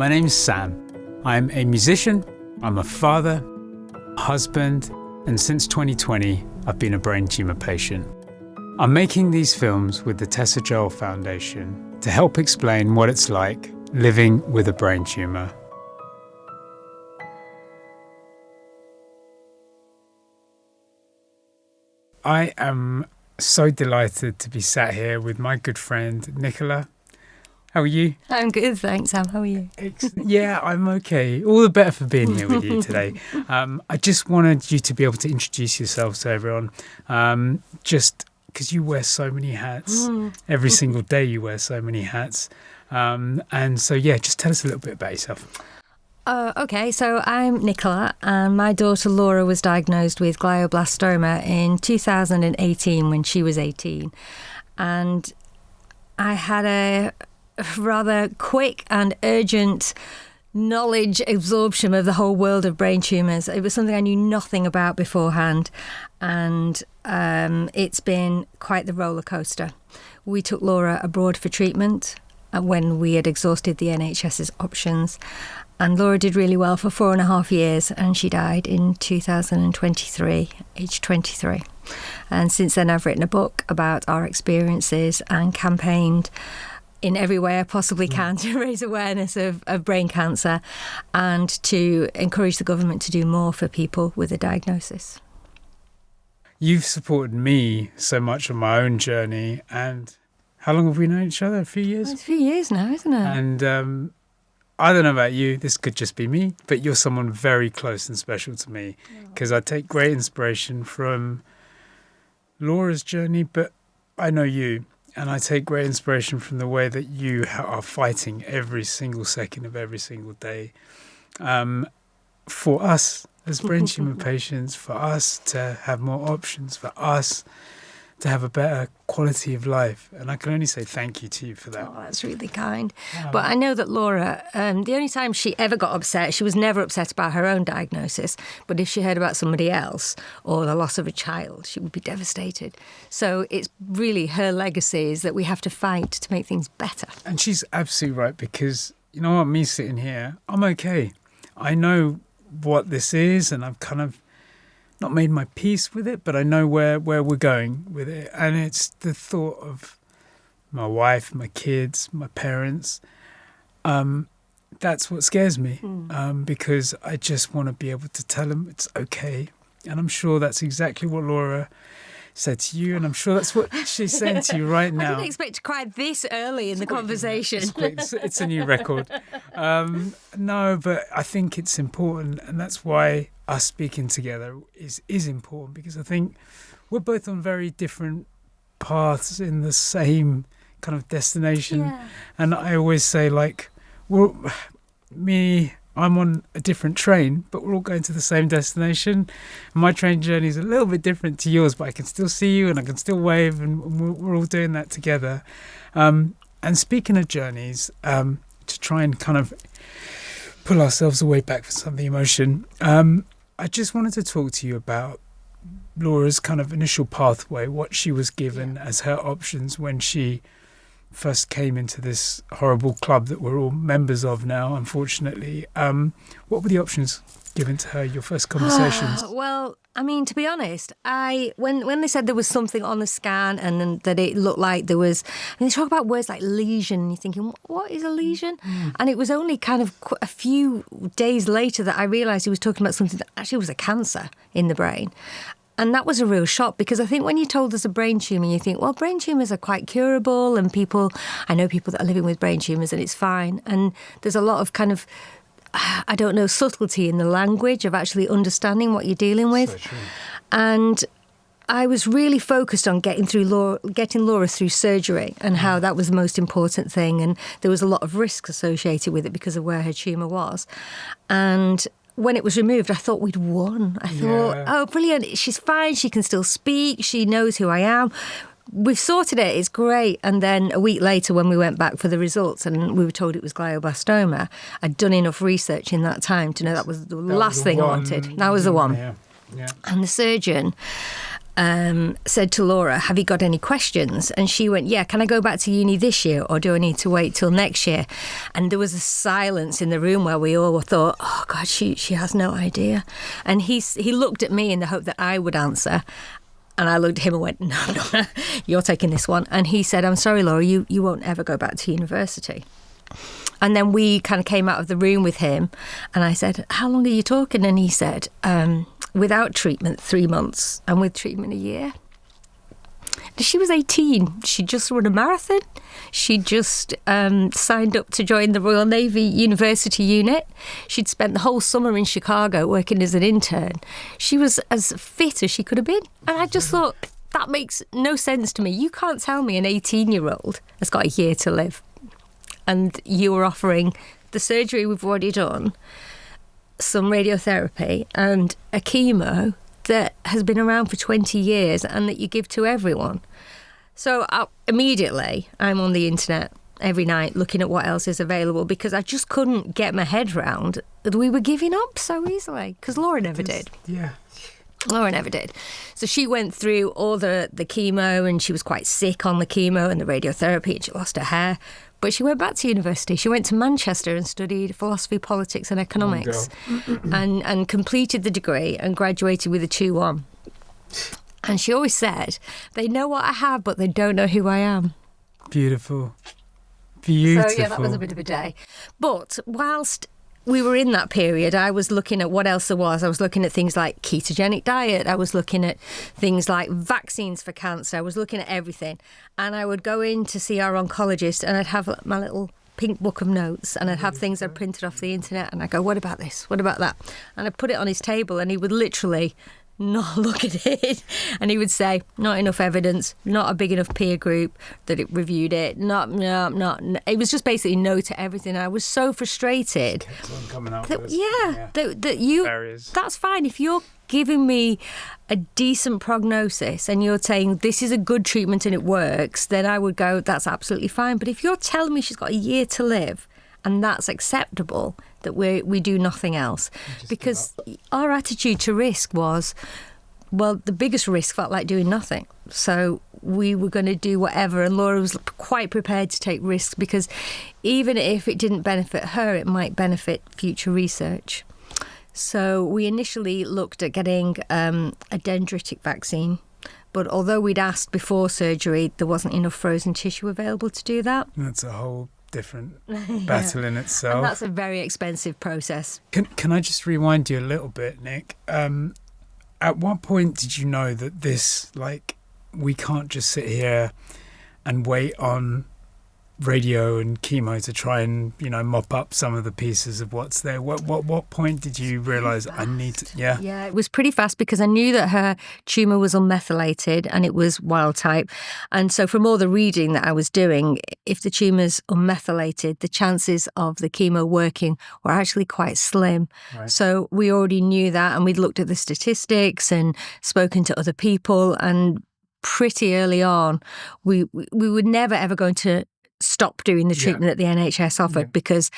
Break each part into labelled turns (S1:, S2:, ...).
S1: My name's Sam. I'm a musician, I'm a father, a husband, and since 2020, I've been a brain tumour patient. I'm making these films with the Tessa Jowell Foundation to help explain what it's like living with a brain tumour. I am so delighted to be sat here with my good friend Nicola. How are you?
S2: I'm good, thanks, Sam. How are you?
S1: Yeah, I'm okay. All the better for being here with you today. I just wanted you to be able to introduce yourself to everyone, just because you wear so many hats. Every single day you wear so many hats. And so, yeah, just tell us a little bit about yourself.
S2: Okay, so I'm Nicola, and my daughter Laura was diagnosed with glioblastoma in 2018 when she was 18. And I had a rather quick and urgent knowledge absorption of the whole world of brain tumours. It was something I knew nothing about beforehand, and it's been quite the roller coaster. We took Laura abroad for treatment when we had exhausted the NHS's options, and Laura did really well for 4.5 years, and she died in 2023, aged 23. And since then I've written a book about our experiences and campaigned in every way I possibly can to raise awareness of brain cancer and to encourage the government to do more for people with a diagnosis.
S1: You've supported me so much on my own journey, and how long have we known each other? A few years?
S2: It's a few years now, isn't it?
S1: And I don't know about you, this could just be me, but you're someone very close and special to me because I take great inspiration from Laura's journey, but I know you. And I take great inspiration from the way that you are fighting every single second of every single day for us as brain tumour patients, for us to have more options, for us to have a better quality of life. And I can only say thank you to you for that.
S2: Oh, that's really kind. But I know that Laura, the only time she ever got upset, she was never upset about her own diagnosis, but if she heard about somebody else or the loss of a child, she would be devastated. So it's really her legacy is that we have to fight to make things better.
S1: And she's absolutely right, because you know what, me sitting here, I'm okay. I know what this is, and I've kind of not made my peace with it, but I know where we're going with it. And it's the thought of my wife, my kids, my parents. That's what scares me, because I just want to be able to tell them it's okay. And I'm sure that's exactly what Laura said to you, and I'm sure that's what she's saying to you right now.
S2: I didn't expect to cry this early in the conversation.
S1: It's a new record. No, but I think it's important, and that's why us speaking together is important, because I think we're both on very different paths in the same kind of destination. Yeah. And I always say, like, I'm on a different train, but we're all going to the same destination. My train journey is a little bit different to yours, but I can still see you and I can still wave, and we're all doing that together. And speaking of journeys, to try and kind of pull ourselves away back from some of the emotion, I just wanted to talk to you about Laura's kind of initial pathway, what she was given as her options when she first came into this horrible club that we're all members of now, unfortunately. What were the options given to her, your first conversations?
S2: Well, I mean, to be honest, when they said there was something on the scan and that it looked like there was, they talk about words like lesion, and you're thinking, what is a lesion? And it was only kind of a few days later that I realised he was talking about something that actually was a cancer in the brain. And that was a real shock, because I think when you're told there's a brain tumour, you think, well, brain tumours are quite curable, and I know people that are living with brain tumours and it's fine. And there's a lot of kind of, I don't know, subtlety in the language of actually understanding what you're dealing with. So true. And I was really focused on getting Laura through surgery and how that was the most important thing. And there was a lot of risk associated with it because of where her tumour was. And when it was removed, I thought we'd won. I thought, oh, brilliant, she's fine, she can still speak, she knows who I am. We've sorted it, it's great. And then a week later, when we went back for the results and we were told it was glioblastoma, I'd done enough research in that time to know that was the last thing I wanted. That was the one. Yeah. And the surgeon, said to Laura, have you got any questions? And she went, yeah, can I go back to uni this year or do I need to wait till next year? And there was a silence in the room where we all thought, oh God, she has no idea. And he looked at me in the hope that I would answer. And I looked at him and went, no, you're taking this one. And he said, I'm sorry, Laura, you won't ever go back to university. And then we kind of came out of the room with him and I said, how long are you talking? And he said, without treatment, 3 months, and with treatment, a year. She was 18. She just run a marathon. She just signed up to join the Royal Navy University unit. She'd spent the whole summer in Chicago working as an intern. She was as fit as she could have been. And I just thought, that makes no sense to me. You can't tell me an 18-year-old has got a year to live. And you were offering the surgery we've already done, some radiotherapy and a chemo that has been around for 20 years and that you give to everyone. So immediately I'm on the internet every night looking at what else is available because I just couldn't get my head round that we were giving up so easily because Laura never did.
S1: Yeah.
S2: Laura never did. So she went through all the chemo and she was quite sick on the chemo and the radiotherapy and she lost her hair. But she went back to university. She went to Manchester and studied philosophy, politics and economics and completed the degree and graduated with a 2-1. And she always said, they know what I have, but they don't know who I am.
S1: Beautiful. Beautiful.
S2: So, yeah, that was a bit of a day. But whilst we were in that period, I was looking at what else there was. I was looking at things like ketogenic diet. I was looking at things like vaccines for cancer. I was looking at everything. And I would go in to see our oncologist and I'd have my little pink book of notes and I'd have things I'd printed off the internet and I'd go, what about this? What about that? And I'd put it on his table and he would literally not look at it. And he would say, not enough evidence, not a big enough peer group that it reviewed it, not. It was just basically no to everything. I was so frustrated.
S1: Kept on coming out
S2: that,
S1: with
S2: that you,
S1: barriers.
S2: That's fine. If you're giving me a decent prognosis and you're saying this is a good treatment and it works, then I would go, that's absolutely fine. But if you're telling me she's got a year to live and that's acceptable, that we do nothing else. Because our attitude to risk was, well, the biggest risk felt like doing nothing. So we were going to do whatever. And Laura was quite prepared to take risks because even if it didn't benefit her, it might benefit future research. So we initially looked at getting a dendritic vaccine. But although we'd asked before surgery, there wasn't enough frozen tissue available to do that.
S1: That's a whole different battle in itself.
S2: And that's a very expensive process.
S1: Can I just rewind you a little bit, Nick? At what point did you know that this, like, we can't just sit here and wait on radio and chemo to try and, mop up some of the pieces of what's there? What point did you realise I need to... Yeah,
S2: it was pretty fast because I knew that her tumour was unmethylated and it was wild type. And so from all the reading that I was doing, if the tumour's unmethylated, the chances of the chemo working were actually quite slim.
S1: Right.
S2: So we already knew that and we'd looked at the statistics and spoken to other people, and pretty early on we were never ever going to stop doing the treatment that the NHS offered because,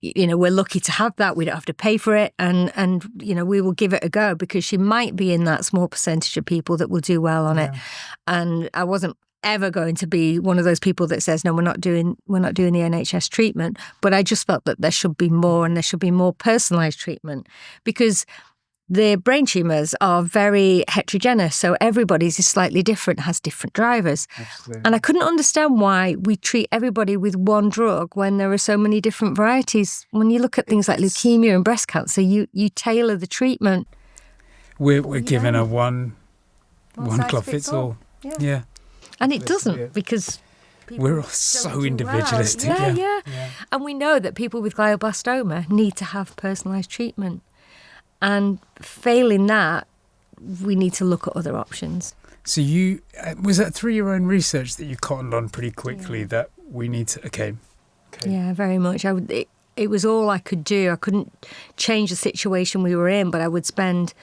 S2: we're lucky to have that. We don't have to pay for it. And we will give it a go because she might be in that small percentage of people that will do well on it. And I wasn't ever going to be one of those people that says, no, we're not doing the NHS treatment. But I just felt that there should be more and there should be more personalised treatment because the brain tumours are very heterogeneous, so everybody's is slightly different, has different drivers.
S1: Absolutely.
S2: And I couldn't understand why we treat everybody with one drug when there are so many different varieties. When you look at things like leukemia and breast cancer, you tailor the treatment.
S1: We're given a one cloth fits all. Yeah.
S2: And it doesn't because
S1: we're all so individualistic.
S2: Well. Yeah. And we know that people with glioblastoma need to have personalised treatment. And failing that, we need to look at other options.
S1: So you, was that through your own research that you cottoned on pretty quickly that we need to, okay.
S2: Yeah, very much. It was all I could do. I couldn't change the situation we were in, but I would spend,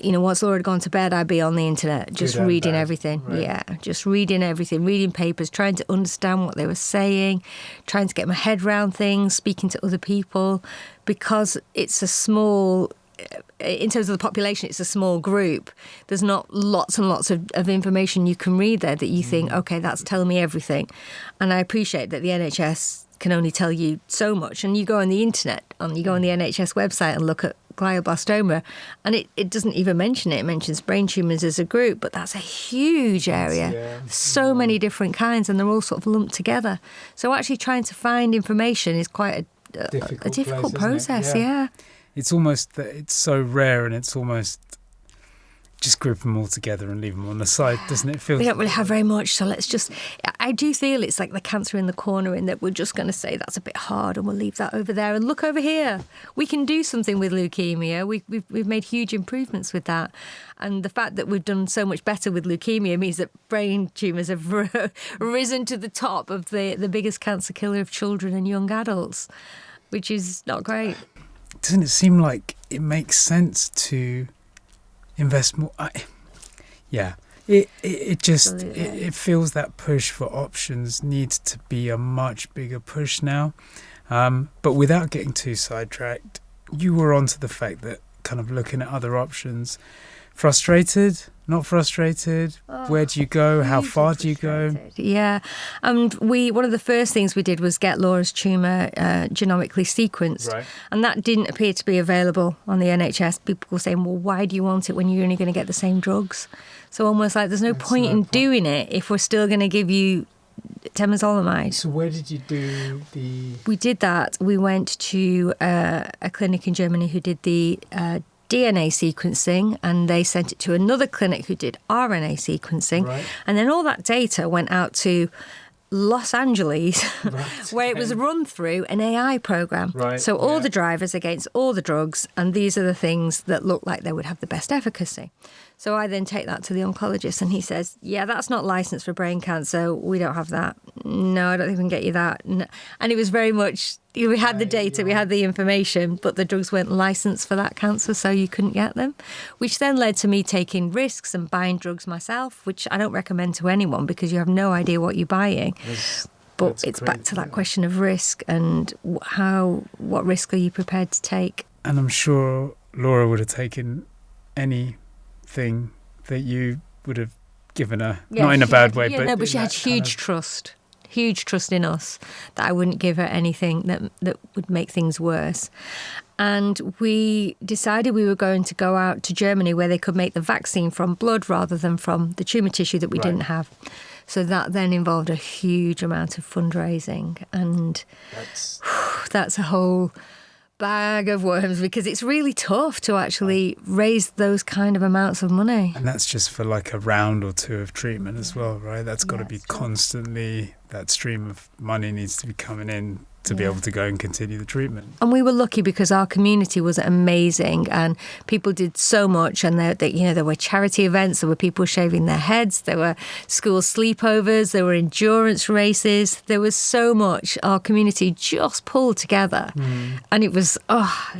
S2: once Laura had gone to bed, I'd be on the internet just reading everything. Right. Yeah, just reading everything, reading papers, trying to understand what they were saying, trying to get my head around things, speaking to other people, because it's a small in terms of the population, it's a small group. There's not lots and lots of information you can read there that you think, okay, that's telling me everything. And I appreciate that the NHS can only tell you so much. And you go on the internet, you go on the NHS website and look at glioblastoma, and it doesn't even mention it. It mentions brain tumours as a group, but that's a huge area. So many different kinds, and they're all sort of lumped together. So actually trying to find information is quite a difficult process, yeah.
S1: It's almost that it's so rare, and it's almost just group them all together and leave them on the side, doesn't it?
S2: We don't really have very much, so let's just... I do feel it's like the cancer in the corner, in that we're just going to say that's a bit hard and we'll leave that over there and look over here. We can do something with leukemia. We've made huge improvements with that. And the fact that we've done so much better with leukemia means that brain tumours have risen to the top of the biggest cancer killer of children and young adults, which is not great.
S1: Doesn't it seem like it makes sense to invest more? It feels that push for options needs to be a much bigger push now. But without getting too sidetracked, you were onto the fact that kind of looking at other options. Frustrated? Not frustrated? Where do you go? How far do you go?
S2: Yeah. And one of the first things we did was get Laura's tumour genomically sequenced. Right. And that didn't appear to be available on the NHS. People were saying, well, why do you want it when you're only going to get the same drugs? So almost like there's no point in doing it if we're still going to give you temozolomide.
S1: So where did you do the...
S2: We did that. We went to a clinic in Germany who did the DNA sequencing, and they sent it to another clinic who did RNA sequencing. Right. And then all that data went out to Los Angeles, where it was run through an AI program. Right. So all the drivers against all the drugs, and these are the things that look like they would have the best efficacy. So I then take that to the oncologist, and he says, yeah, that's not licensed for brain cancer. We don't have that. No, I don't think we can get you that. No. And it was very much, we had the data, we had the information, but the drugs weren't licensed for that cancer, so you couldn't get them, which then led to me taking risks and buying drugs myself, which I don't recommend to anyone because you have no idea what you're buying. But it's back to that question of risk and what risk are you prepared to take?
S1: And I'm sure Laura would have taken anything that you would have given her, not in a bad way,
S2: but she had huge trust in us, that I wouldn't give her anything that would make things worse. And we decided we were going to go out to Germany, where they could make the vaccine from blood rather than from the tumour tissue that we didn't have. So that then involved a huge amount of fundraising, and that's a whole bag of worms, because it's really tough to actually raise those kind of amounts of money.
S1: And that's just for like a round or two of treatment as well, right? That's got to be constantly, that stream of money needs to be coming in to be able to go and continue the treatment. And
S2: we were lucky because our community was amazing, and people did so much. And there were charity events, there were people shaving their heads, there were school sleepovers, there were endurance races. There was so much. Our community just pulled together, and it was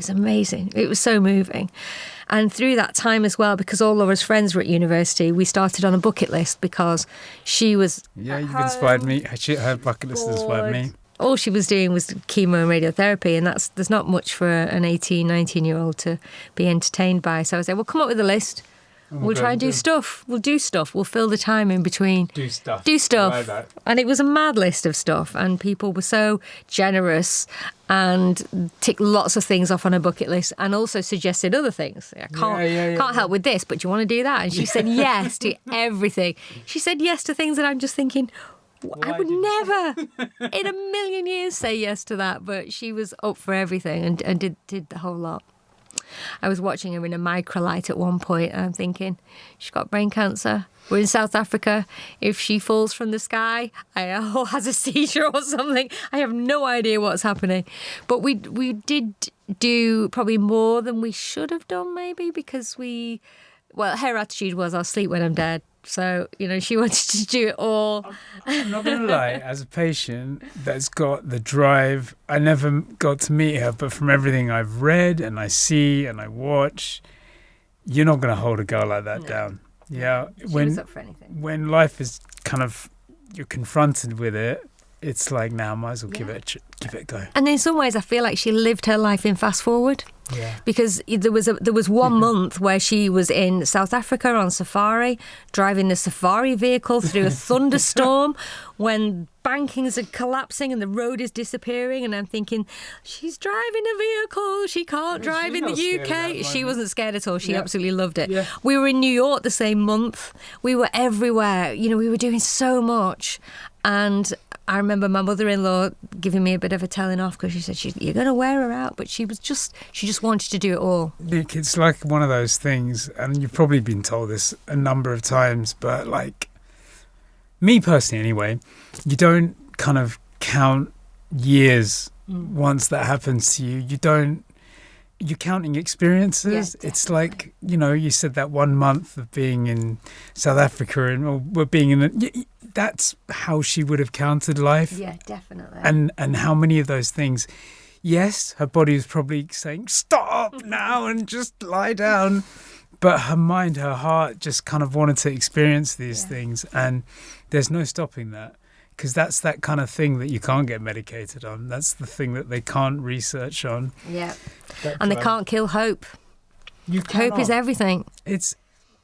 S2: amazing. It was so moving. And through that time as well, because all Laura's friends were at university, we started on a bucket list, because she was...
S1: Yeah, you've inspired me. Her bucket list has inspired me.
S2: All she was doing was chemo and radiotherapy, and there's not much for an 18, 19-year-old to be entertained by. So I said, well, come up with a list. We'll try and do stuff. We'll do stuff. We'll fill the time in between. Do stuff. Like that. And it was a mad list of stuff, and people were so generous and ticked lots of things off on her bucket list, and also suggested other things. I can't help with this, but do you want to do that? And she said yes to everything. She said yes to things that I'm just thinking... I would never in a million years say yes to that, but she was up for everything and did the whole lot. I was watching her in a microlight at one point, and I'm thinking, she's got brain cancer. We're in South Africa. If she falls from the sky or has a seizure or something, I have no idea what's happening. But we did do probably more than we should have done, maybe, because her attitude was, I'll sleep when I'm dead. So, she wanted to do it all.
S1: I'm not going to lie, as a patient that's got the drive, I never got to meet her, but from everything I've read and I see and I watch, you're not going to hold a girl like that down. Yeah.
S2: She was up for anything.
S1: When life is kind of, you're confronted with it, it's like, now I might as well give it a go.
S2: And in some ways, I feel like she lived her life in fast forward.
S1: Yeah.
S2: Because there was 1 month where she was in South Africa on safari, driving the safari vehicle through a thunderstorm when bankings are collapsing and the road is disappearing, and I'm thinking, she's driving a vehicle, she can't drive in the UK. She wasn't scared at all. She absolutely loved it.
S1: Yeah.
S2: We were in New York the same month. We were everywhere. We were doing so much. And I remember my mother-in-law giving me a bit of a telling off because she said, you're going to wear her out. But she just wanted to do it all.
S1: Nick, it's like one of those things, and you've probably been told this a number of times, but like me personally anyway, you don't kind of count years once that happens to you. You're counting experiences.
S2: Yeah,
S1: it's like, you said that 1 month of being in South Africa or being in that's how she would have counted life.
S2: Yeah, definitely.
S1: And how many of those things, yes, her body was probably saying, stop now and just lie down. But her mind, her heart just kind of wanted to experience these things. And there's no stopping that. Because that's that kind of thing that you can't get medicated on. That's the thing that they can't research on.
S2: Yeah. And they can't kill hope. Hope is everything.
S1: It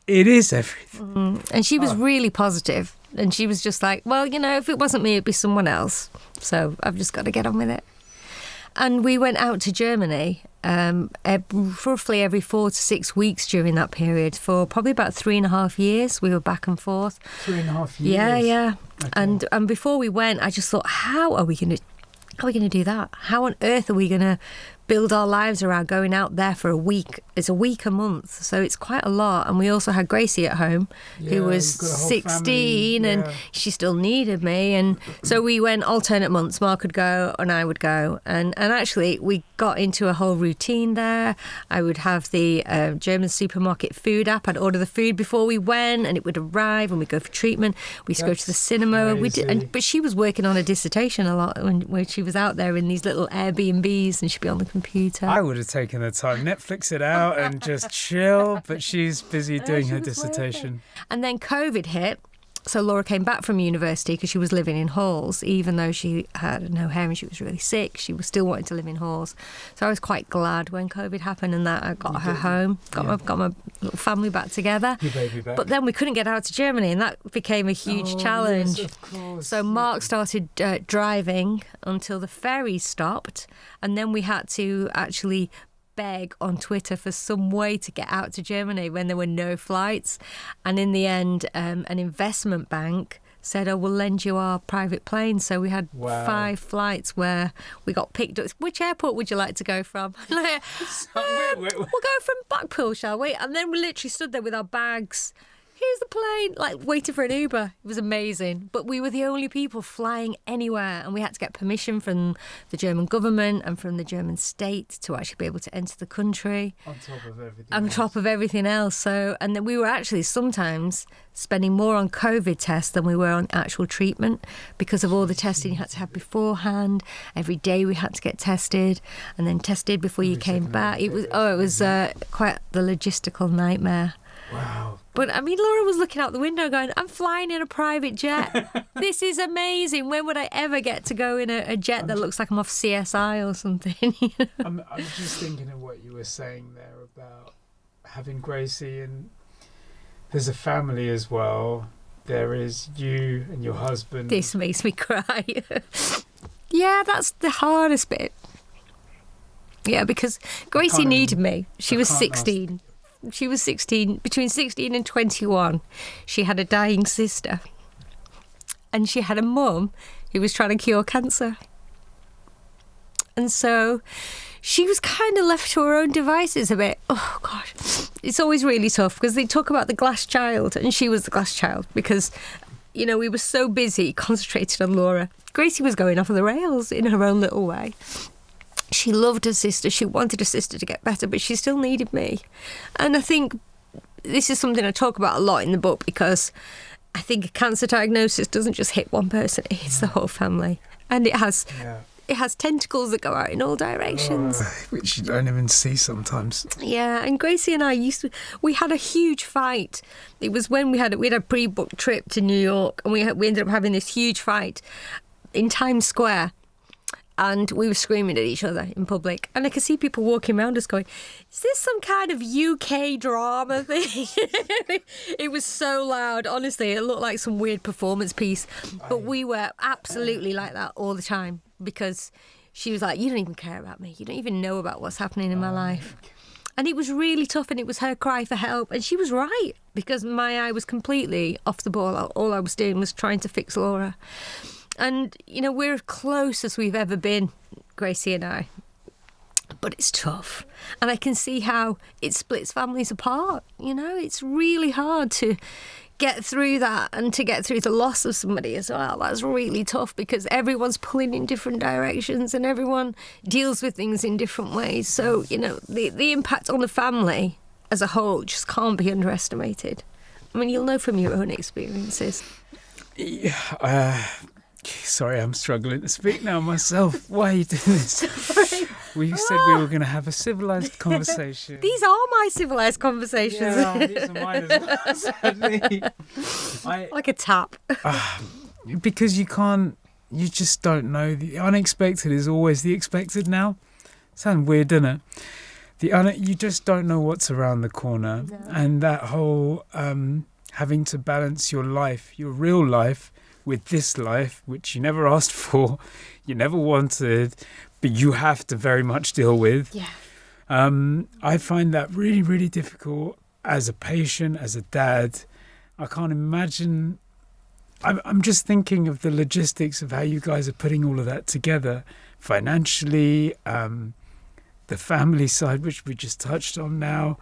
S1: is everything.
S2: And she was really positive. And she was just like, well, if it wasn't me, it'd be someone else. So I've just got to get on with it. And we went out to Germany roughly every 4 to 6 weeks during that period for probably about 3.5 years. We were back and forth.
S1: 3.5 years?
S2: Yeah.
S1: Okay.
S2: And before we went, I just thought, how are we going to do that? How on earth are we going to build our lives around going out there for a week? It's a week a month, so it's quite a lot. And we also had Gracie at home, who was 16, and she still needed me. And so we went alternate months. Mark would go and I would go. And actually, we got into a whole routine there. I would have the German supermarket food app. I'd order the food before we went, and it would arrive, and we'd go for treatment. We used to go to the cinema. But she was working on a dissertation a lot when she was out there in these little Airbnbs, and she'd be on the computer.
S1: I would have taken the time, Netflix it out and just chill, but she's busy doing her dissertation.
S2: And then COVID hit, so Laura came back from university because she was living in halls, even though she had no hair and she was really sick. She was still wanting to live in halls. So I was quite glad when COVID happened and that I got her home, got my little family back together.
S1: Your baby back.
S2: But then we couldn't get out to Germany, and that became a huge challenge.
S1: Yes, of course.
S2: So Mark started driving until the ferry stopped, and then we had to actually beg on Twitter for some way to get out to Germany when there were no flights. And in the end, an investment bank said, we'll lend you our private plane. So we had 5 flights where we got picked up. Which airport would you like to go from? We'll go from Blackpool, shall we? And then we literally stood there with our bags. Here's the plane, like waiting for an Uber. It was amazing. But we were the only people flying anywhere, and we had to get permission from the German government and from the German state to actually be able to enter the country.
S1: On top of everything
S2: On top of everything else. So, and then we were actually sometimes spending more on COVID tests than we were on actual treatment because of all the testing you had to have beforehand. Every day we had to get tested and then tested before you came back. It was quite the logistical nightmare.
S1: Wow.
S2: But I mean, Laura was looking out the window going, I'm flying in a private jet. This is amazing. When would I ever get to go in a jet that looks like I'm off CSI or something?
S1: I'm just thinking of what you were saying there about having Gracie, and there's a family as well. There is you and your husband.
S2: This makes me cry. Yeah, that's the hardest bit. Yeah, because Gracie needed me. She was 16. She was 16, between 16 and 21. She had a dying sister. And she had a mum who was trying to cure cancer. And so she was kind of left to her own devices a bit. Oh, gosh. It's always really tough because they talk about the glass child, and she was the glass child because, we were so busy, concentrated on Laura. Gracie was going off of the rails in her own little way. She loved her sister. She wanted her sister to get better, but she still needed me. And I think this is something I talk about a lot in the book because I think a cancer diagnosis doesn't just hit one person, it hits the whole family. And it has tentacles that go out in all directions.
S1: Which you don't even see sometimes.
S2: Yeah, and Gracie and I we had a huge fight. It was when we had a pre-booked trip to New York, and we ended up having this huge fight in Times Square. and we were screaming at each other in public. And I could see people walking around us going, is this some kind of UK drama thing? It was so loud. Honestly, it looked like some weird performance piece. But we were absolutely like that all the time, because she was like, you don't even care about me. You don't even know about what's happening in my life. And it was really tough, and it was her cry for help. And she was right, because my eye was completely off the ball. All I was doing was trying to fix Laura. And, you know, we're as close as we've ever been, Gracie and I. But it's tough. And I can see how it splits families apart. You know, it's really hard to get through that, and to get through the loss of somebody as well. That's really tough, because everyone's pulling in different directions and everyone deals with things in different ways. So, you know, the impact on the family as a whole just can't be underestimated. I mean, you'll know from your own experiences.
S1: Yeah, sorry, I'm struggling to speak now myself. Why are you doing this? We said we were going to have a civilised conversation.
S2: These are my civilised conversations.
S1: Yeah, these are mine as well, sadly.
S2: Like a tap.
S1: Because you just don't know. The unexpected is always the expected now. Sounds weird, doesn't it? You just don't know what's around the corner. No. And that whole having to balance your life, your real life, with this life, which you never asked for, you never wanted, but you have to very much deal with.
S2: Yeah.
S1: I find that really, really difficult as a patient, as a dad. I can't imagine. I'm just thinking of the logistics of how you guys are putting all of that together financially, the family side, which we just touched on now.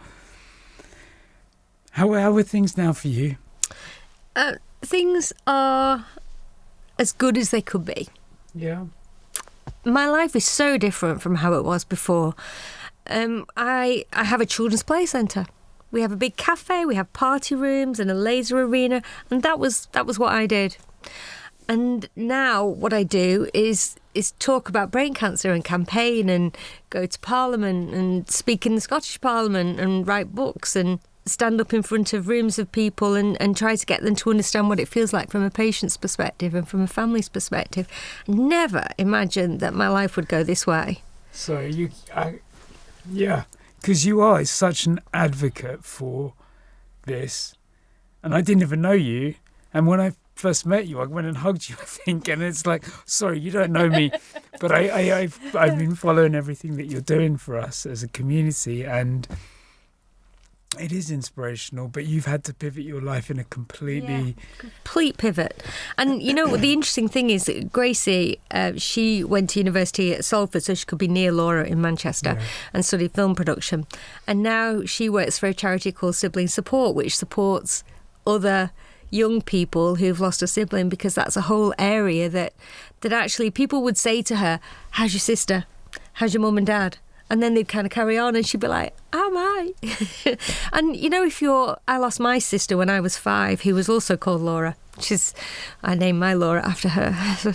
S1: How are things now for you?
S2: Things are as good as they could be.
S1: Yeah.
S2: My life is so different from how it was before. I have a children's play centre. We have a big cafe, we have party rooms and a laser arena, and that was what I did. And now what I do is talk about brain cancer and campaign and go to Parliament and speak in the Scottish Parliament and write books and stand up in front of rooms of people and try to get them to understand what it feels like from a patient's perspective and from a family's perspective. I never imagined that my life would go this way.
S1: So because you are such an advocate for this, and I didn't even know you, and when I first met you, I went and hugged you, I think, and it's like, sorry, you don't know me, but I've been following everything that you're doing for us as a community, and it is inspirational, but you've had to pivot your life in a complete
S2: pivot. And, you know, the interesting thing is that Gracie, she went to university at Salford so she could be near Laura in Manchester and studied film production. And now she works for a charity called Sibling Support, which supports other young people who've lost a sibling, because that's a whole area that actually people would say to her, how's your sister? How's your mum and dad? And then they'd kind of carry on, and she'd be like, how am I? And, you know, I lost my sister when I was 5, who was also called Laura. I named my Laura after her.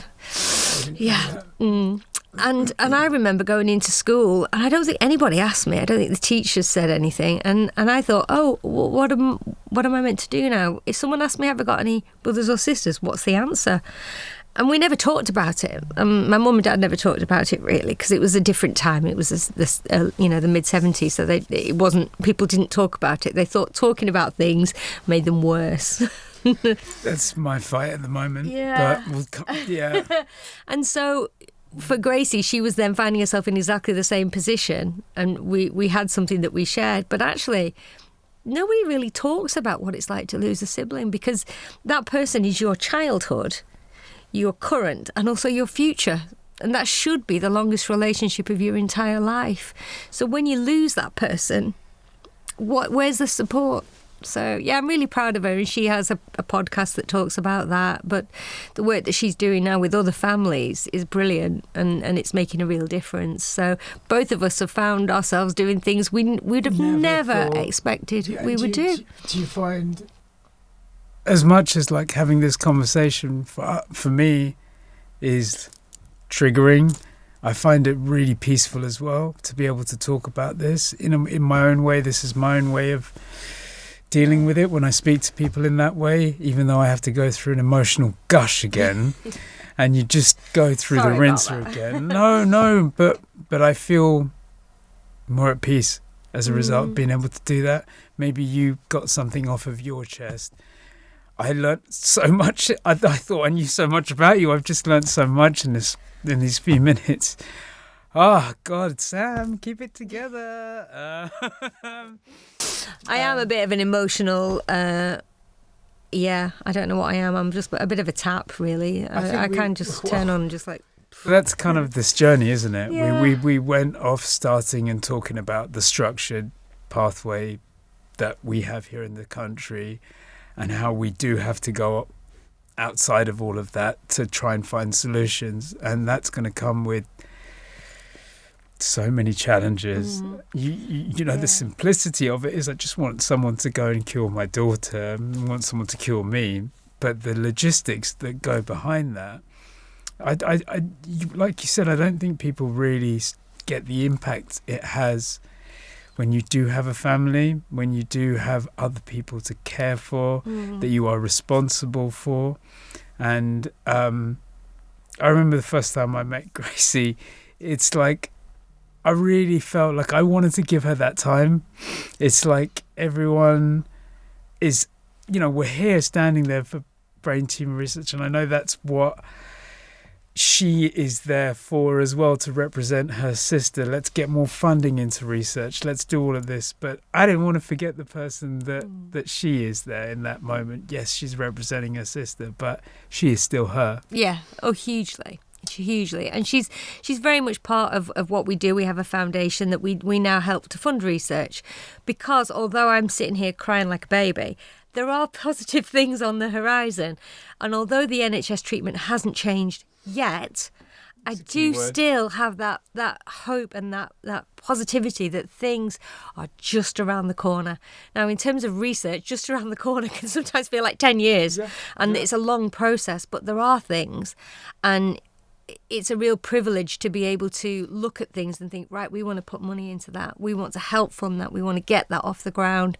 S2: Yeah. And I remember going into school, and I don't think anybody asked me. I don't think the teachers said anything. And I thought, what am I meant to do now? If someone asked me, have I got any brothers or sisters, what's the answer? And we never talked about it. My mum and dad never talked about it, really, because it was a different time. It was the mid-70s, so it wasn't. People didn't talk about it. They thought talking about things made them worse.
S1: That's my fight at the moment.
S2: Yeah.
S1: But
S2: And so for Gracie, she was then finding herself in exactly the same position, and we had something that we shared. But actually, nobody really talks about what it's like to lose a sibling, because that person is your childhood, your current, and also your future. And that should be the longest relationship of your entire life. So when you lose that person, where's the support? So, yeah, I'm really proud of her, and she has a podcast that talks about that. But the work that she's doing now with other families is brilliant, and it's making a real difference. So both of us have found ourselves doing things we'd have never expected we would do.
S1: Do you find, as much as like having this conversation for me is triggering, I find it really peaceful as well to be able to talk about this in my own way. This is my own way of dealing with it when I speak to people in that way, even though I have to go through an emotional gush again. and you just go through
S2: Sorry
S1: the rinser
S2: about that.
S1: again. No, but I feel more at peace as a result of being able to do that. Maybe you got something off of your chest. I learnt so much. I thought I knew so much about you. I've just learnt so much in these few minutes. Oh God, Sam, keep it together.
S2: I am a bit of an emotional. Yeah, I don't know what I am. I'm just a bit of a tap, really. I can just turn on and just like.
S1: That's kind of this journey, isn't it?
S2: Yeah.
S1: We went off starting and talking about the structured pathway that we have here in the country, and how we do have to go outside of all of that to try and find solutions, and that's going to come with so many challenges. You know, the simplicity of it is I just want someone to go and cure my daughter, I want someone to cure me, but the logistics that go behind that, like you said, I don't think people really get the impact it has when you do have a family, when you do have other people to care for, that you are responsible for. And I remember the first time I met Gracie, it's like I really felt like I wanted to give her that time. It's like everyone is, you know, we're here standing there for brain tumour research, and I know that's what she is there for as well, to represent her sister. Let's get more funding into research. Let's do all of this. But I didn't want to forget the person that she is there in that moment. Yes, she's representing her sister, but she is still her.
S2: Yeah. Oh, hugely. And she's very much part of what we do. We have a foundation that we now help to fund research, because although I'm sitting here crying like a baby, there are positive things on the horizon. And although the NHS treatment hasn't changed yet, I do still have that hope and that positivity that things are just around the corner. Now, in terms of research, just around the corner can sometimes feel like 10 years, and it's a long process, but there are things, and it's a real privilege to be able to look at things and think, right, we want to put money into that. We want to help from that. We want to get that off the ground.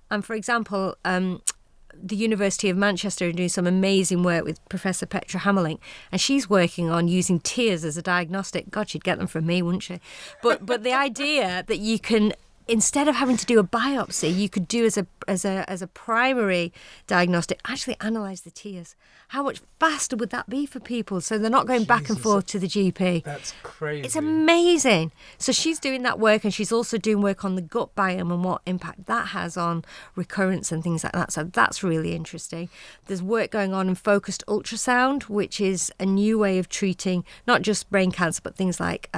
S2: And for example, the University of Manchester are doing some amazing work with Professor Petra Hammerling, and she's working on using tears as a diagnostic. God, she'd get them from me, wouldn't she? But the idea that you can, instead of having to do a biopsy, you could do as a primary diagnostic, actually analyse the tears. How much faster would that be for people? So they're not going back and forth to the GP.
S1: That's crazy.
S2: It's amazing. So she's doing that work, and she's also doing work on the gut biome and what impact that has on recurrence and things like that. So that's really interesting. There's work going on in focused ultrasound, which is a new way of treating not just brain cancer, but things like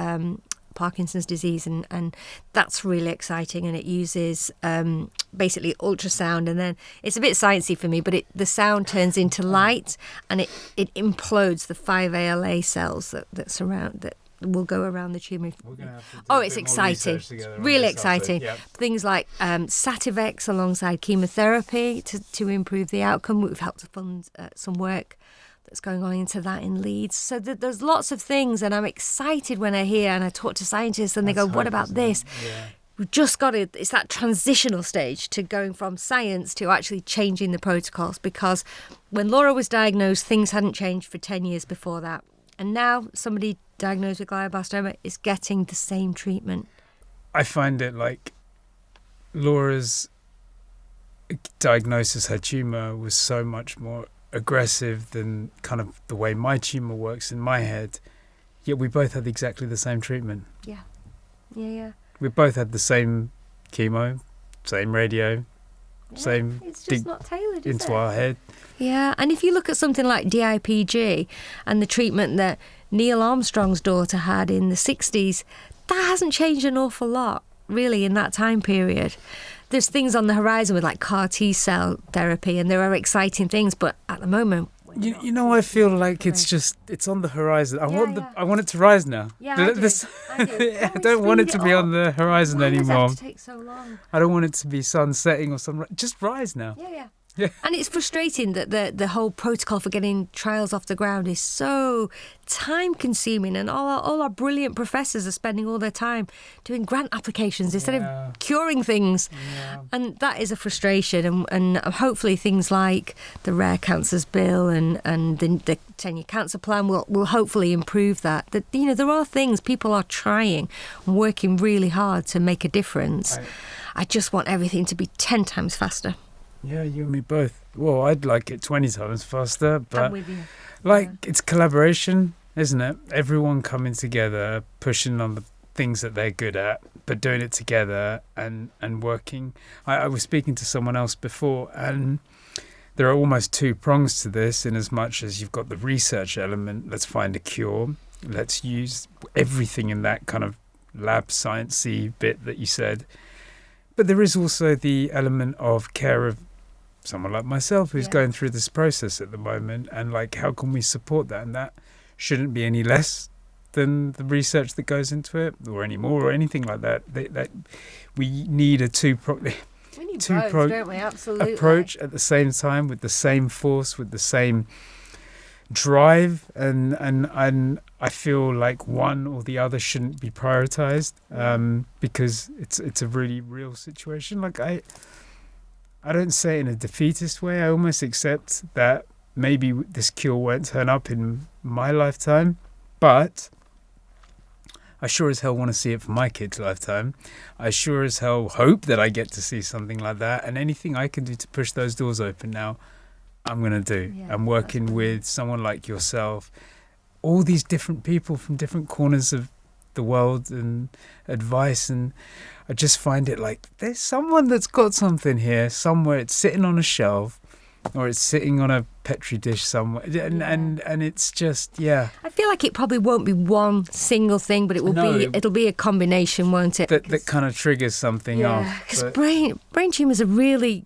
S2: Parkinson's disease, and that's really exciting. And it uses basically ultrasound, and then it's a bit sciencey for me, but the sound turns into light, and it implodes the 5-ALA cells that will go around the tumour. It's exciting, really exciting. Things like Sativex alongside chemotherapy to improve the outcome. We've helped to fund some work that's going on into that in Leeds. So there's lots of things, and I'm excited when I hear and I talk to scientists and they go, what about this? We've just got to, it's that transitional stage to going from science to actually changing the protocols, because when Laura was diagnosed, things hadn't changed for 10 years before that. And now somebody diagnosed with glioblastoma is getting the same treatment.
S1: I find it like Laura's diagnosis, her tumour, was so much more aggressive than kind of the way my tumour works in my head, yet we both had exactly the same treatment. Yeah. We both had the same chemo, same radio, same
S2: it's just not tailored, is
S1: into
S2: it?
S1: our head.
S2: Yeah, and if you look at something like DIPG and the treatment that Neil Armstrong's daughter had in the 60s, that hasn't changed an awful lot, really, in that time period. There's things on the horizon with like CAR T-cell therapy, and there are exciting things, but at the moment...
S1: You know, I feel like it's on the horizon. I want it to rise now.
S2: Yeah, I do.
S1: I don't want it to be on the horizon anymore.
S2: Why does it have to take so long?
S1: I don't want it to be sun setting or sunrise. Just rise now.
S2: Yeah.
S1: Yeah.
S2: And it's frustrating that the whole protocol for getting trials off the ground is so time consuming, and all our brilliant professors are spending all their time doing grant applications instead of curing things.
S1: Yeah.
S2: And that is a frustration, and hopefully things like the Rare Cancers Bill and the 10-year cancer plan will hopefully improve that. That, you know, there are things, people are trying and working really hard to make a difference. I just want everything to be 10 times faster.
S1: Yeah, you and me both. Well, I'd like it 20 times faster, but
S2: I'm with you.
S1: it's collaboration, isn't it? Everyone coming together, pushing on the things that they're good at, but doing it together and working. I was speaking to someone else before, and there are almost two prongs to this, in as much as you've got the research element, let's find a cure, let's use everything in that kind of lab sciencey bit that you said. But there is also the element of care of someone like myself who's going through this process at the moment, and like, how can we support that? And that shouldn't be any less than the research that goes into it, or any more, or anything like that. That we need a
S2: don't we? Absolutely.
S1: approach at the same time, with the same force, with the same drive, and I feel like one or the other shouldn't be prioritized, because it's a really real situation. Like, I don't say it in a defeatist way. I almost accept that maybe this cure won't turn up in my lifetime, but I sure as hell want to see it for my kid's lifetime. I sure as hell hope that I get to see something like that, and anything I can do to push those doors open now, I'm going to do.
S2: Yeah,
S1: I'm working with someone like yourself, all these different people from different corners of the world, and advice, and I just find it like there's someone that's got something here somewhere. It's sitting on a shelf, or it's sitting on a petri dish somewhere, and it's just I
S2: feel like it probably won't be one single thing, but it'll be a combination, won't it?
S1: That kind of triggers something off.
S2: Because brain tumours are really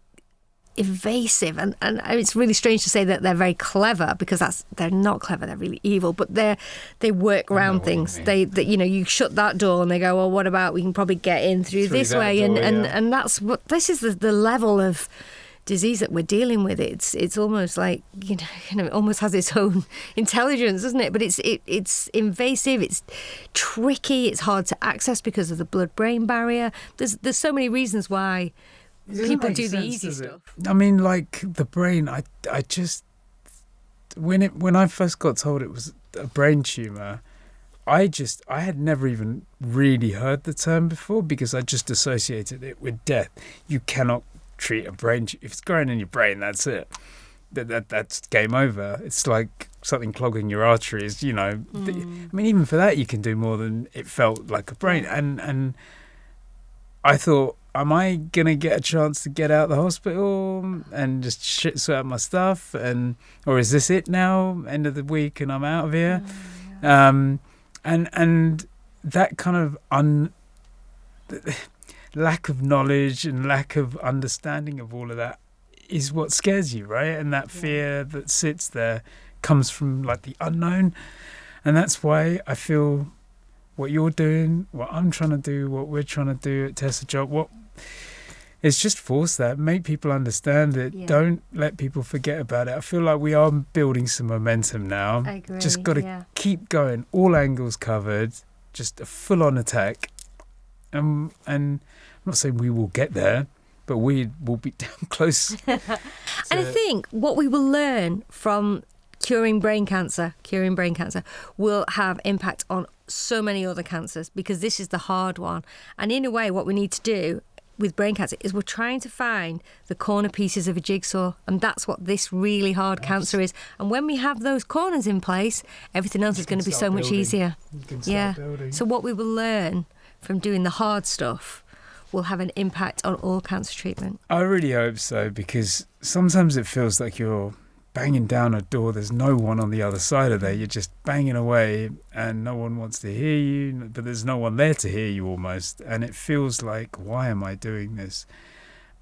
S2: evasive, and it's really strange to say that they're very clever, because they're not clever, they're really evil, but they work around things. They you shut that door and they go, well, what about we can probably get in through this way, and that's what this is, the level of disease that we're dealing with. It's almost like it almost has its own intelligence, doesn't it? But it's invasive, it's tricky, it's hard to access because of the blood-brain barrier. There's so many reasons why people do the easy stuff.
S1: I mean, like the brain, I just when I first got told it was a brain tumour, I had never even really heard the term before, because I just associated it with death. You cannot treat a brain if it's growing in your brain, that's it. That's game over. It's like something clogging your arteries, I mean, even for that you can do more than it felt like a brain. And I thought, am I gonna get a chance to get out of the hospital and just sort out my stuff, or is this it now, end of the week and I'm out of here? And that kind of lack of knowledge and lack of understanding of all of that is what scares you, right? And that fear that sits there comes from like the unknown, and that's why I feel what you're doing, what I'm trying to do, what we're trying to do at Tessa Job, it's just force that, make people understand it. Don't let people forget about it. I feel like we are building some momentum now.
S2: I agree.
S1: Just got to keep going, all angles covered, just a full-on attack. And I'm not saying we will get there, but we will be damn close.
S2: And I think what we will learn from curing brain cancer will have impact on so many other cancers, because this is the hard one. And in a way, what we need to do with brain cancer is we're trying to find the corner pieces of a jigsaw, and that's what this really hard cancer is. And when we have those corners in place, everything else is going to be so much easier.
S1: You can start building.
S2: So what we will learn from doing the hard stuff will have an impact on all cancer treatment.
S1: I really hope so, because sometimes it feels like you're banging down a door, there's no one on the other side of there, you're just banging away and no one wants to hear you, but there's no one there to hear you almost, and it feels like, why am I doing this?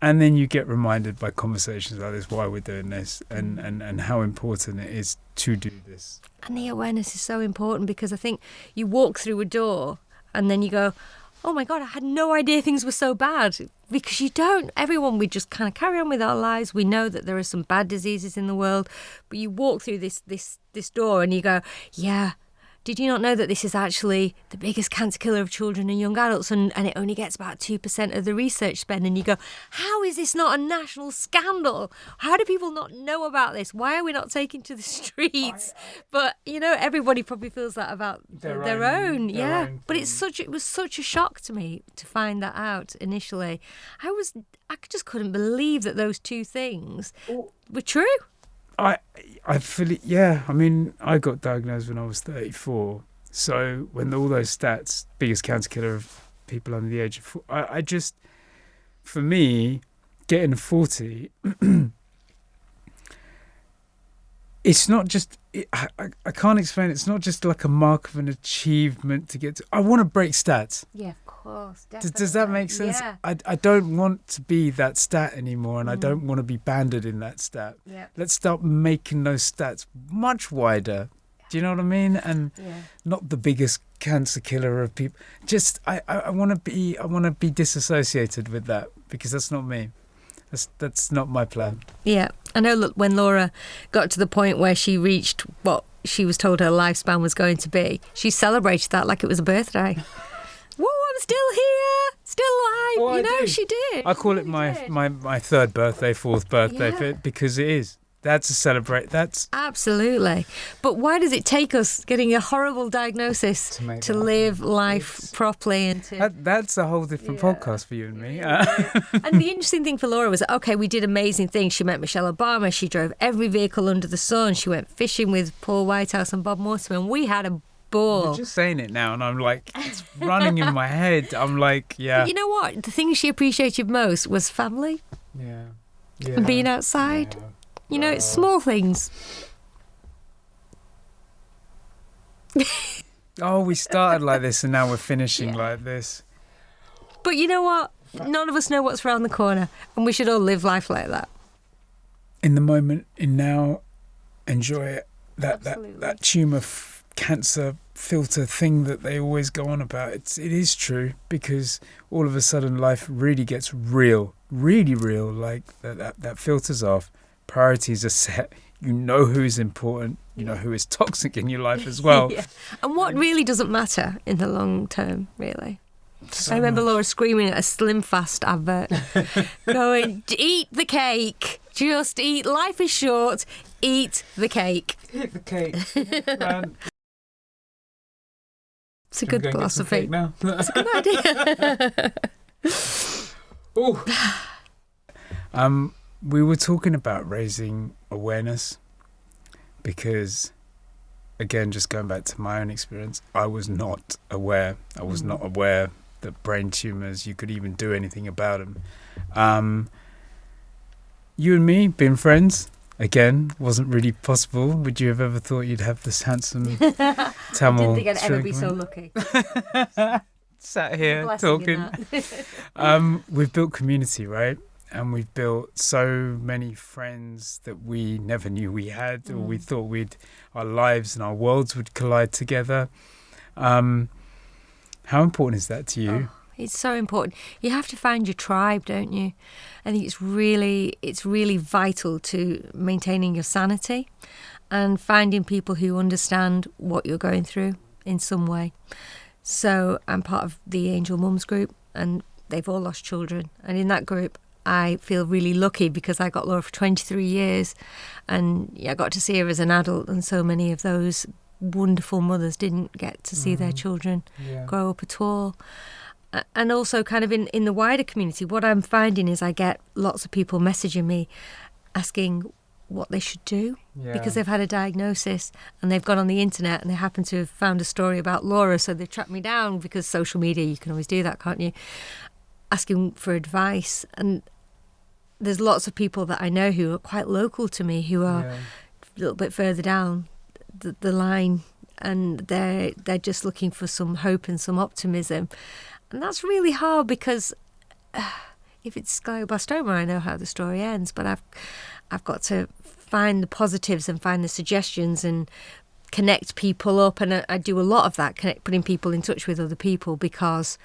S1: And then you get reminded by conversations like this why we're doing this, and how important it is to do this.
S2: And the awareness is so important, because I think you walk through a door and then you go, oh my God, I had no idea things were so bad. Because you don't. Everyone, we just kind of carry on with our lives. We know that there are some bad diseases in the world, but you walk through this door and you go, yeah, did you not know that this is actually the biggest cancer killer of children and young adults, and it only gets about 2% of the research spend? And you go, how is this not a national scandal? How do people not know about this? Why are we not taking to the streets? But, everybody probably feels that about their own. Yeah. But it was such a shock to me to find that out initially. I just couldn't believe that those two things were true.
S1: I feel it, yeah. I mean, I got diagnosed when I was 34. So when all those stats, biggest cancer killer of people under the age of 40, I just, for me, getting to 40, it's not just, I can't explain it. It's not just like a mark of an achievement to get to. I want to break stats.
S2: Yeah, of course. Definitely.
S1: Does that make sense?
S2: Yeah.
S1: I don't want to be that stat anymore, and I don't want to be banded in that stat.
S2: Yeah.
S1: Let's start making those stats much wider. Do you know what I mean? And not the biggest cancer killer of people. Just I want to be disassociated with that, because that's not me. That's not my plan.
S2: Yeah. I know when Laura got to the point where she reached what she was told her lifespan was going to be, she celebrated that like it was a birthday. Whoa, I'm still here, still alive.
S1: Well,
S2: She did.
S1: I call it my third birthday, fourth birthday, because it is. That's a celebrate. That's
S2: absolutely. But why does it take us getting a horrible diagnosis to live life properly? And
S1: that's a whole different podcast for you and me.
S2: And the interesting thing for Laura was, okay, we did amazing things. She met Michelle Obama. She drove every vehicle under the sun. She went fishing with Paul Whitehouse and Bob Mortimer, and we had a ball.
S1: You're just saying it now, and I'm like, it's running in my head. I'm like, yeah.
S2: But you know what? The thing she appreciated most was family.
S1: Yeah.
S2: And being outside.
S1: Yeah.
S2: It's small things.
S1: Oh, we started like this and now we're finishing like this.
S2: But you know what? None of us know what's around the corner, and we should all live life like that.
S1: In the moment, in now, enjoy it. That tumour cancer filter thing that they always go on about. It is true, because all of a sudden life really gets real, really real. Like that filters off. Priorities are set. You know who is important. You know who is toxic in your life as well.
S2: And what really doesn't matter in the long term, really.
S1: So
S2: I remember
S1: much.
S2: Laura screaming at a Slim Fast advert, going, eat the cake. Just eat. Life is short. Eat the cake.
S1: Eat the cake.
S2: It's a good philosophy.
S1: Now?
S2: It's a good idea.
S1: Oh. We were talking about raising awareness, because, again, just going back to my own experience, I was not aware. I was not aware that brain tumours, you could even do anything about them. You and me, being friends, again, wasn't really possible. Would you have ever thought you'd have this handsome Tamil?
S2: I didn't think I'd ever be so lucky.
S1: Sat here talking. We've built community, right? And we've built so many friends that we never knew we had, or we thought our lives and our worlds would collide together. How important is that to you?
S2: Oh, it's so important. You have to find your tribe, don't you? I think it's really vital to maintaining your sanity and finding people who understand what you're going through in some way. So I'm part of the Angel Mums group, and they've all lost children. And in that group, I feel really lucky, because I got Laura for 23 years, and I got to see her as an adult, and so many of those wonderful mothers didn't get to see their children grow up at all. And also kind of in the wider community, what I'm finding is I get lots of people messaging me asking what they should do because they've had a diagnosis and they've gone on the internet and they happen to have found a story about Laura, so they've tracked me down, because social media, you can always do that, can't you? Asking for advice. And there's lots of people that I know who are quite local to me, who are a little bit further down the line, and they're just looking for some hope and some optimism. And that's really hard, because if it's glioblastoma, I know how the story ends, but I've got to find the positives and find the suggestions and connect people up. And I do a lot of that, putting people in touch with other people, because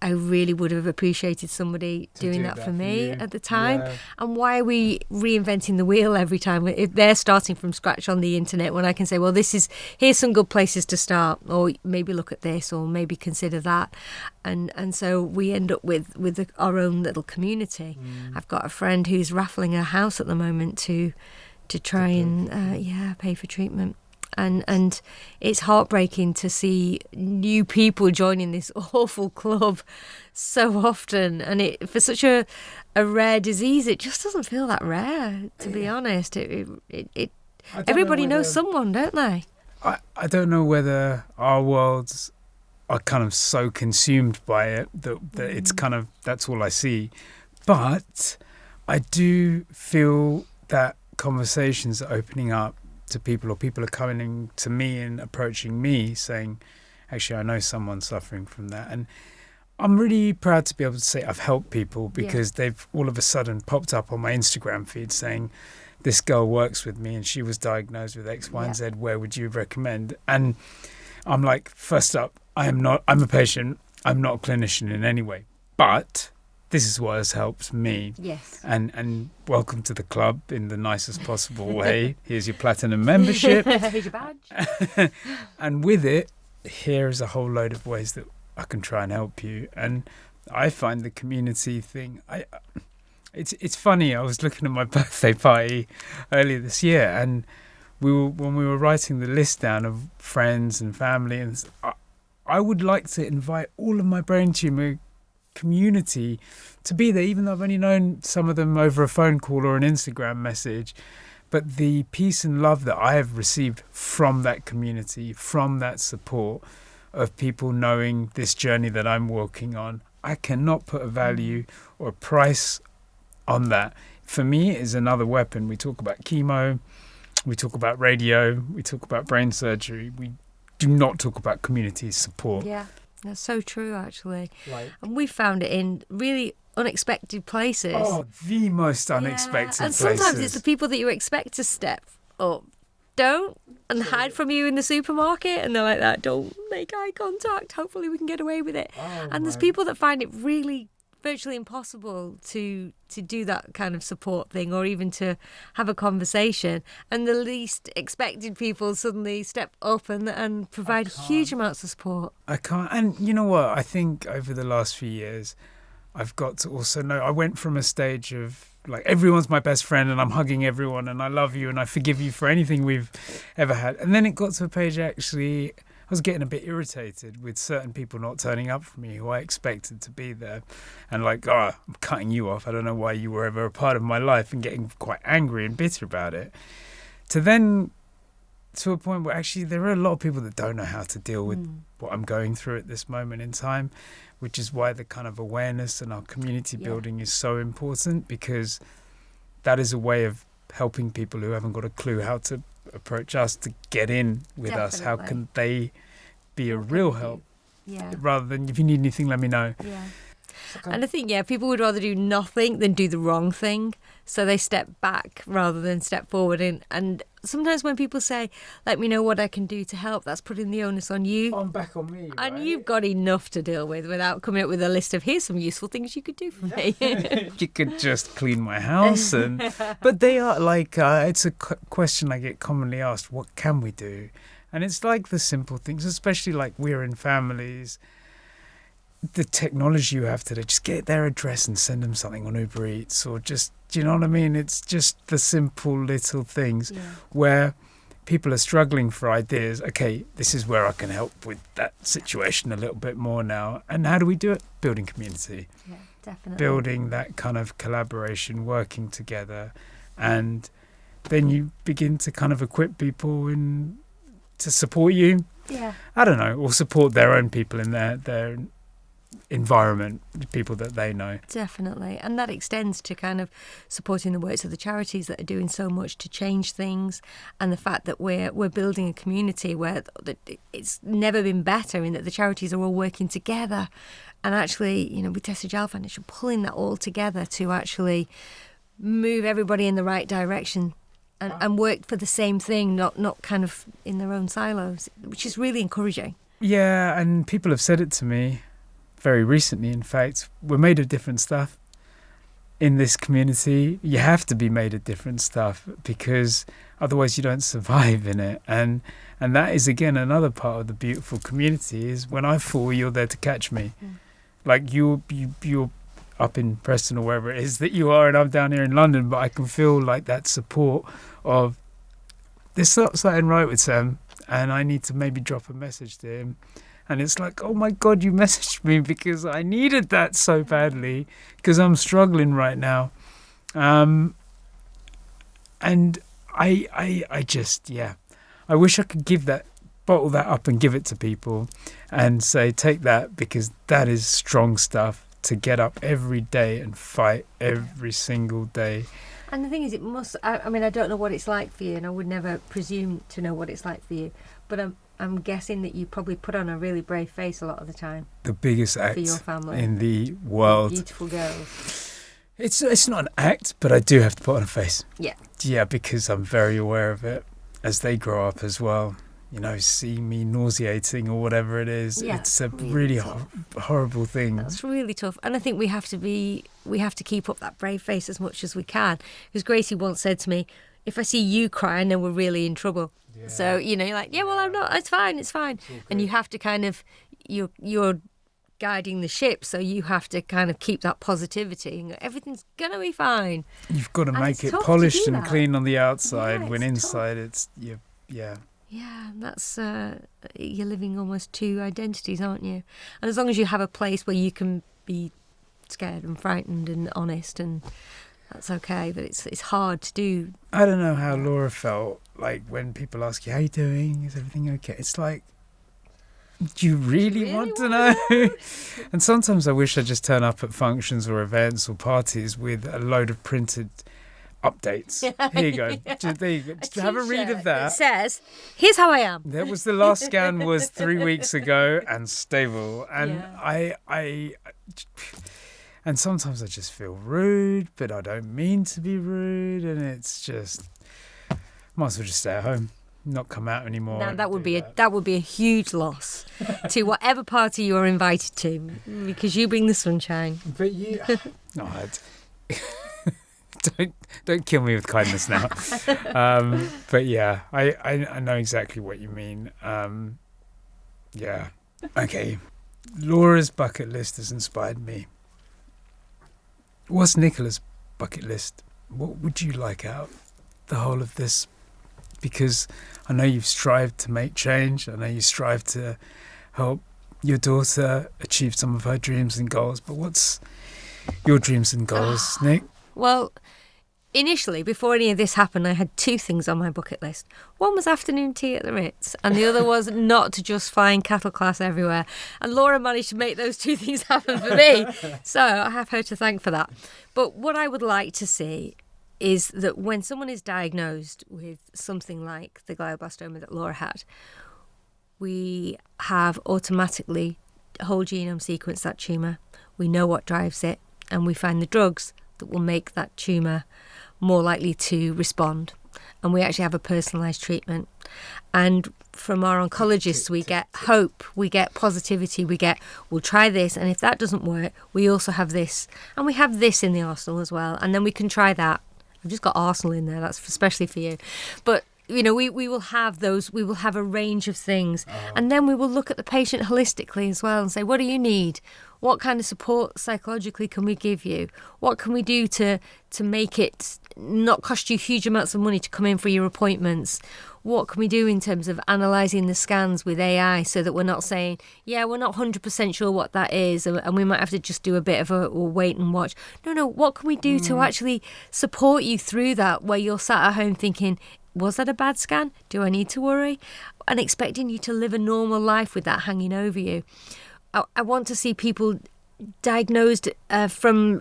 S2: I really would have appreciated somebody doing that for me at the time.
S1: Yeah.
S2: And why are we reinventing the wheel every time? If they're starting from scratch on the internet, when I can say, well, here's some good places to start, or maybe look at this, or maybe consider that. And so we end up with our own little community. I've got a friend who's raffling a house at the moment to try and pay for treatment. And it's heartbreaking to see new people joining this awful club so often. And it for such a rare disease, it just doesn't feel that rare, to be honest. Everybody knows someone, don't they?
S1: I don't know whether our worlds are kind of so consumed by it that it's kind of, that's all I see. But I do feel that conversations are opening up to people, or people are coming to me and approaching me saying, actually, I know someone suffering from that. And I'm really proud to be able to say I've helped people, because they've all of a sudden popped up on my Instagram feed saying, this girl works with me and she was diagnosed with X, Y, and Z. Where would you recommend? And I'm like, first up, I'm a patient. I'm not a clinician in any way, but this is what has helped me.
S2: Yes.
S1: And welcome to the club in the nicest possible way. Here's your platinum membership.
S2: Here's your badge.
S1: And with it, here's a whole load of ways that I can try and help you. And I find the community thing, it's funny. I was looking at my birthday party earlier this year, and when we were writing the list down of friends and family, and I would like to invite all of my brain tumour community to be there, even though I've only known some of them over a phone call or an Instagram message. But the peace and love that I have received from that community, from that support of people knowing this journey that I'm walking on, I cannot put a value or a price on that. For me, it is another weapon. We talk about chemo, we talk about radio, we talk about brain surgery. We do not talk about community support.
S2: Yeah. That's so true, actually. And we found it in really unexpected places.
S1: Oh, the most unexpected places.
S2: And sometimes it's the people that you expect to step up and hide from you in the supermarket, and they're like that, don't make eye contact, hopefully we can get away with it. And there's people that find it really virtually impossible to do that kind of support thing, or even to have a conversation, and the least expected people suddenly step up and provide huge amounts of support.
S1: I can't. And you know what, I think over the last few years I've got to also know, I went from a stage of like, everyone's my best friend and I'm hugging everyone and I love you and I forgive you for anything we've ever had, and then it got to a page actually I was getting a bit irritated with certain people not turning up for me who I expected to be there, and like, I'm cutting you off, I don't know why you were ever a part of my life, and getting quite angry and bitter about it, to then to a point where actually there are a lot of people that don't know how to deal with what I'm going through at this moment in time, which is why the kind of awareness and our community building is so important, because that is a way of helping people who haven't got a clue how to approach us to get in with us. How can they be a real help? Rather than, if you need anything, let me know.
S2: And I think, people would rather do nothing than do the wrong thing. So they step back rather than step forward. And sometimes when people say, let me know what I can do to help, that's putting the onus on you.
S1: I'm back on me, right?
S2: And you've got enough to deal with without coming up with a list of, here's some useful things you could do for me.
S1: You could just clean my house. But they are like, it's a question I get commonly asked, what can we do? And it's like the simple things, especially like we're in families. The technology you have today, just get their address and send them something on Uber Eats, or just, do you know what I mean? It's just the simple little things where people are struggling for ideas. Okay, this is where I can help with that situation a little bit more now. And how do we do it? Building community.
S2: Yeah, definitely.
S1: Building that kind of collaboration, working together. And then you begin to kind of equip people to support you.
S2: Yeah.
S1: I don't know, or support their own people in their environment, people that they know. Definitely.
S2: And that extends to kind of supporting the works of the charities that are doing so much to change things, and the fact that we're building a community where it's never been better, in that the charities are all working together, and actually, with Tessa Jowell Foundation, pulling that all together to actually move everybody in the right direction and work for the same thing, not kind of in their own silos, which is really encouraging.
S1: Yeah, and people have said it to me. very recently, in fact, we're made of different stuff. In this community, you have to be made of different stuff because otherwise you don't survive in it. And that is, again, another part of the beautiful community is when I fall, you're there to catch me. Like you're up in Preston or wherever it is that you are, and I'm down here in London, but I can feel like that support of there's not something right with Sam and I need to maybe drop a message to him. And it's like, oh my God, you messaged me because I needed that so badly because I'm struggling right now. And I just, I wish I could bottle that up and give it to people and say, take that because that is strong stuff to get up every day and fight every single day.
S2: And the thing is, it must, I mean, I don't know what it's like for you and I would never presume to know what it's like for you, but I'm guessing that you probably put on a really brave face a lot of the time.
S1: The biggest act
S2: for your family
S1: in the world.
S2: Beautiful girls.
S1: It's not an act, but I do have to put on a face.
S2: Yeah.
S1: Yeah, because I'm very aware of it as they grow up as well. See me nauseating or whatever it is.
S2: Yeah,
S1: it's a really horrible thing.
S2: That's really tough. And I think we have to keep up that brave face as much as we can. Because Gracie once said to me, if I see you cry, I know we're really in trouble. Yeah. So, you're like, well, I'm not, it's fine. And you have to kind of, you're guiding the ship, so you have to kind of keep that positivity and go, everything's going to be fine.
S1: You've got to make it polished and clean on the outside when inside it's, yeah.
S2: Yeah, that's, you're living almost two identities, aren't you? And as long as you have a place where you can be scared and frightened and honest, and that's okay, but it's hard to do.
S1: I don't know how Laura felt like when people ask you, how you doing? Is everything okay? It's like, do you really want to know? And sometimes I wish I'd just turn up at functions or events or parties with a load of printed updates. Here you go. There you go. Just have a read of that.
S2: It says, here's how I am.
S1: That was the last scan was 3 weeks ago and stable. And I and sometimes I just feel rude, but I don't mean to be rude. And it's just, might as well just stay at home, not come out anymore.
S2: Now that would be a huge loss to whatever party you are invited to, because you bring the sunshine.
S1: But you, no, don't kill me with kindness now. But yeah, I know exactly what you mean. Yeah. Okay. Laura's bucket list has inspired me. What's Nicola's bucket list? What would you like out of the whole of this? Because I know you've strived to make change. I know you strive to help your daughter achieve some of her dreams and goals. But what's your dreams and goals, Nick?
S2: Well, initially, before any of this happened, I had 2 things on my bucket list. One was afternoon tea at the Ritz, and the other was not to just find cattle class everywhere. And Laura managed to make those 2 things happen for me. So I have her to thank for that. But what I would like to see is that when someone is diagnosed with something like the glioblastoma that Laura had, we have automatically whole genome sequenced that tumour. We know what drives it, and we find the drugs that will make that tumour more likely to respond. And we actually have a personalised treatment. And from our oncologists, we get hope, we get positivity, we'll try this, and if that doesn't work, we also have this. And we have this in the arsenal as well, and then we can try that. I've just got arsenal in there, that's especially for you. But we will have those, we will have a range of things. And then we will look at the patient holistically as well and say, what do you need? What kind of support psychologically can we give you? What can we do to make it not cost you huge amounts of money to come in for your appointments? What can we do in terms of analysing the scans with AI so that we're not saying, we're not 100% sure what that is and we might have to just do a bit of a wait and watch. No, what can we do to actually support you through that, where you're sat at home thinking, was that a bad scan? Do I need to worry? And expecting you to live a normal life with that hanging over you. I want to see people diagnosed from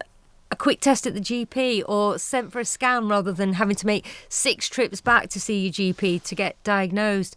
S2: a quick test at the GP or sent for a scan rather than having to make 6 trips back to see your GP to get diagnosed.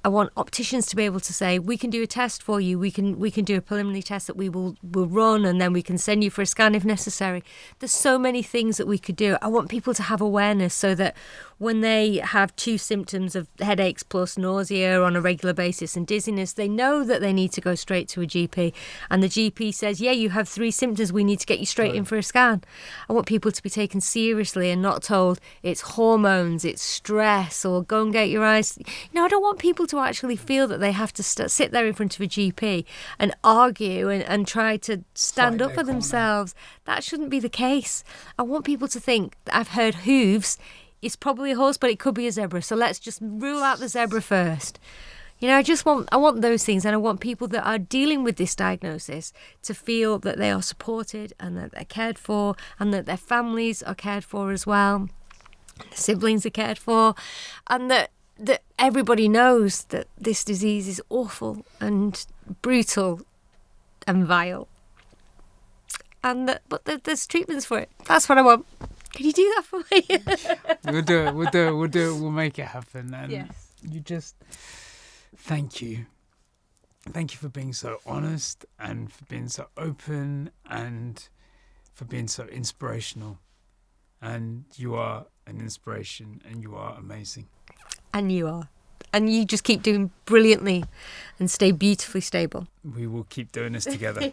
S2: I want opticians to be able to say, we can do a test for you. We can do a preliminary test that we'll run, and then we can send you for a scan if necessary. There's so many things that we could do. I want people to have awareness so that when they have 2 symptoms of headaches plus nausea on a regular basis and dizziness, they know that they need to go straight to a GP. And the GP says, yeah, you have 3 symptoms. We need to get you straight in for a scan. I want people to be taken seriously and not told it's hormones, it's stress, or go and get your eyes. I don't want people to actually feel that they have to sit there in front of a GP and argue and try to stand up for themselves. That shouldn't be the case. I want people to think, I've heard hooves, it's probably a horse, but it could be a zebra. So let's just rule out the zebra first. I want those things, and I want people that are dealing with this diagnosis to feel that they are supported and that they're cared for and that their families are cared for as well. The siblings are cared for, and that everybody knows that this disease is awful and brutal and vile. And but there's treatments for it. That's what I want. Can you do that for me?
S1: We'll do it. We'll make it happen. And
S2: yes.
S1: You just... Thank you. Thank you for being so honest and for being so open and for being so inspirational. And you are an inspiration and you are amazing.
S2: And you are. And you just keep doing brilliantly and stay beautifully stable.
S1: We will keep doing this together.